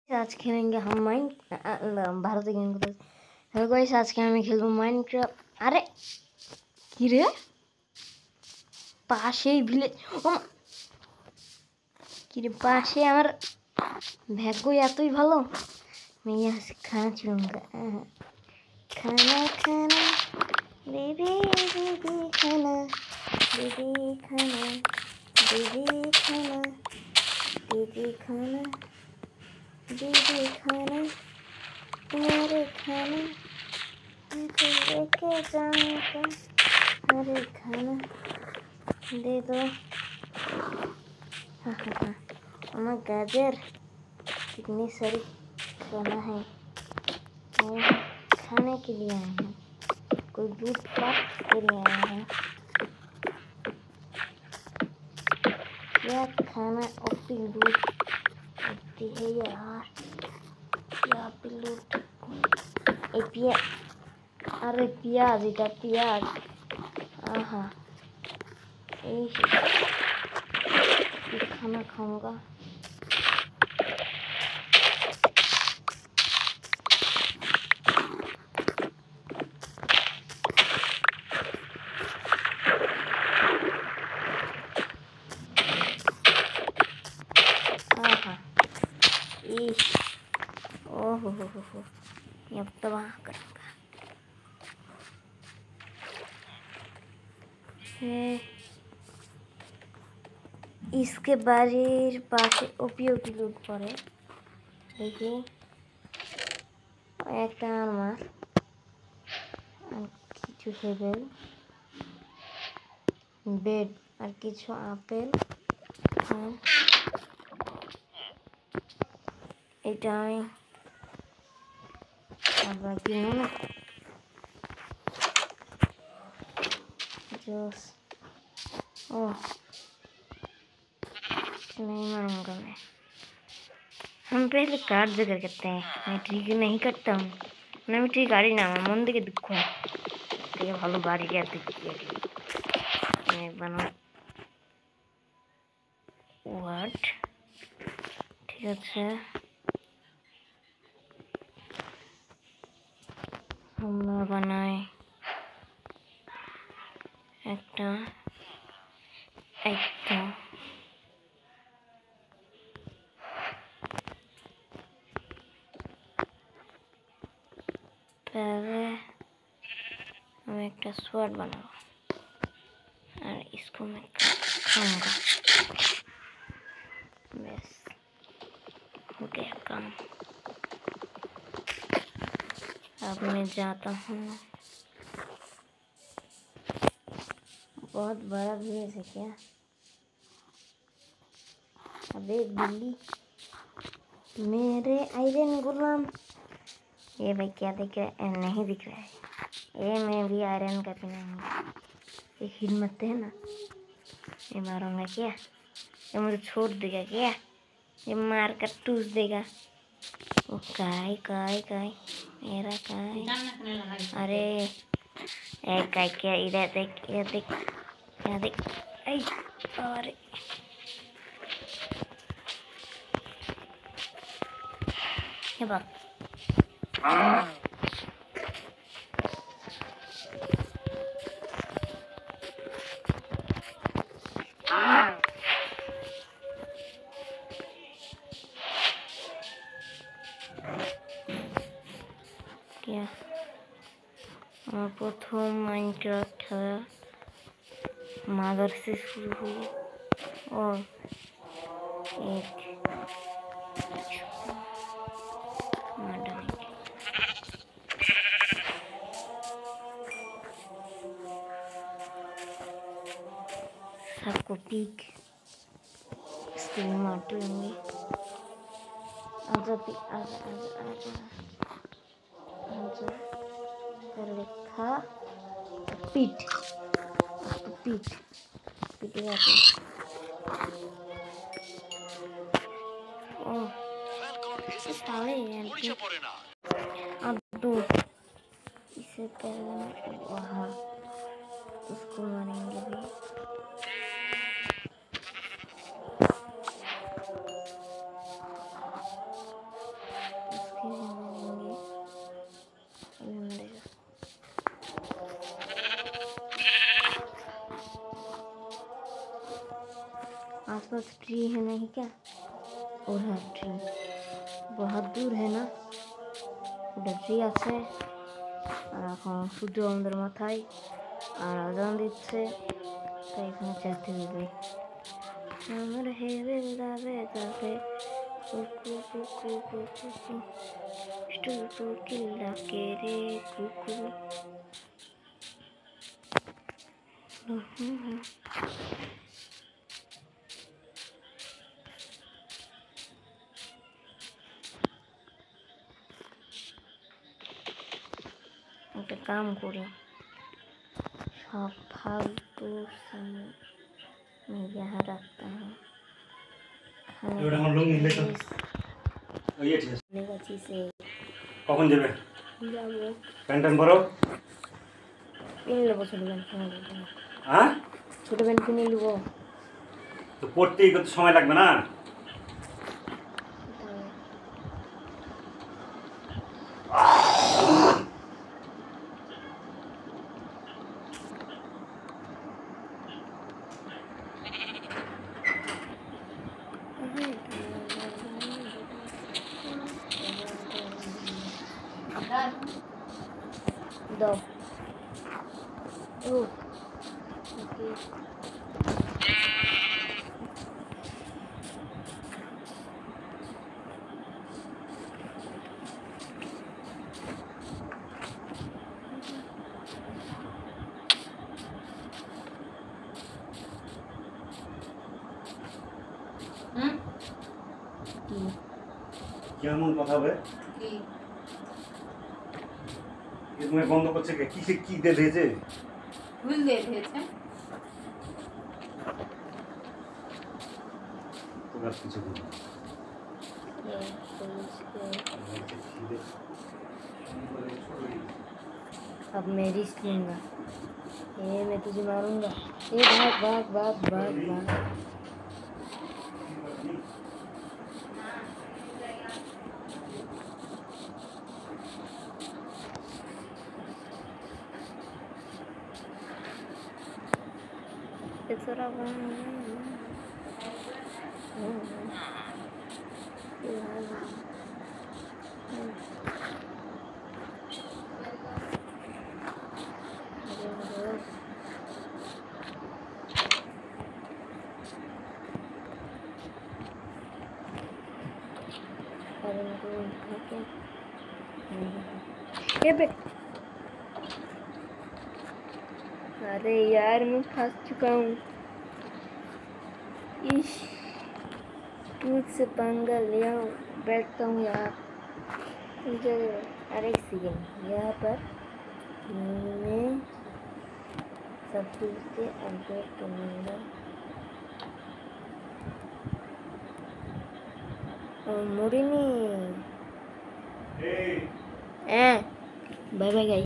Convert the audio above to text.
आज खेलेंगे हम भारत गेम को। हेलो गाइस, आज के আমি খেলবো মাইনক্রাফট। আরে কি রে, পাশেই ভিলেজ। কি রে, পাশে আমার ভাগ্য এতই ভালো। मैं यहाँ से खाना चुनूंगा। खाना खाना बेबी बेबी खाना, बेबी खाना, बेबी खाना, बेबी खाना, बेबी खाना, मेरे खाना लेके जाऊंगा, मेरे खाना दे दो। हाँ गाजर कितनी सारी खाना है, मैं खाने के लिए आए हैं, कोई दूध प्राप्त के लिए आए हैं। क्या खाना ओपी लूट होती है यार, यहाँ पे लूट। अरे प्याज, इटा प्याज। आहा, खाना खाऊंगा। ओहो हो, ये अब तबाह करूंगा। इसके बाड़ीर पाशे ओपी लूट पड़े। देखिए एक माछ और किछु हेबेल बेड और किछु आपेल। এটাই আমরা কিনুন जूस। ओह नहीं मारूंगा मैं। हम पहले काट जगह करते हैं, मैं ठीक नहीं करता हूँ ना, मैं ठीक गाड़ी ना मन दिखे दुख है भालो बाड़ी क्या मैं बना व्हाट ठीक है। আমরা বানাই একটা पहले हम एक स्वॉर्ड बनाओ और इसको मैं खाऊंगा। बस हो गया काम। अब मैं जाता हूँ। बहुत बड़ा भीड़ है क्या? अबे बिल्ली, मेरे आयरन गुलाम। ये भाई क्या दिख रहा है? नहीं दिख रहा है। ये मैं भी आयरन का पहनाऊंगा। ये हिम्मत है ना, ये मारूंगा क्या? ये मुझे छोड़ देगा क्या? ये मार कर टूस देगा। ओ काय काय काय मेरा काय। अरे ए काय क्या, इधर देख, ये देख, ये देख। अरे ये बात क्या? प्रथम माइनक्राफ्ट मादर से शुरू हुई और एक सबको पीक इसके लिए मार लेंगे। आजा पहले खा पीठ पीठ पीटेगा तो। ओह अब दो इसे पहले वहाँ उसको मारेंगे भी। आसपास ट्री है नहीं क्या? और है ट्री, बहुत दूर है ना ट्री আছে আর এখন সূর্য আমাদের মাথায় আর আজান দিচ্ছে তাই এখানে যেতে হবে। আমার হেরে যাবে যাবে কুকু কুকু কুকু স্টুকু কিল্লা কে রে কুকু। একটা কাম করি, सब फालतू समय मैं यहाँ रखता हूँ से কখন যাবে? যাবো প্যান্ট প্যান্ট পরো। কিনে নেবো ছোটো প্যান্ট, হ্যাঁ ছোটো প্যান্ট কিনে নেবো। তো পড়তেই কত সময় লাগবে না? दो কেমন কথা হবে? তুমি বন্ধ করছে কে? কিসে কি দিয়ে দিয়েছে? ফুল দিয়ে দিয়েছে। তোর কিছু বল। अब मेरी सुनना, ये मैं तुझे मारूंगा। ये भाग भाग भाग भाग भाग। अरे यार मैं फंस चुका हूँ। इश मुझसे पंगा लिया, बैठता हूँ यार। अरे एक सेकेंड, यहाँ पर मैं सब कुछ से अपडेट करूँगा। मोरिनी बाय बाय गाइस।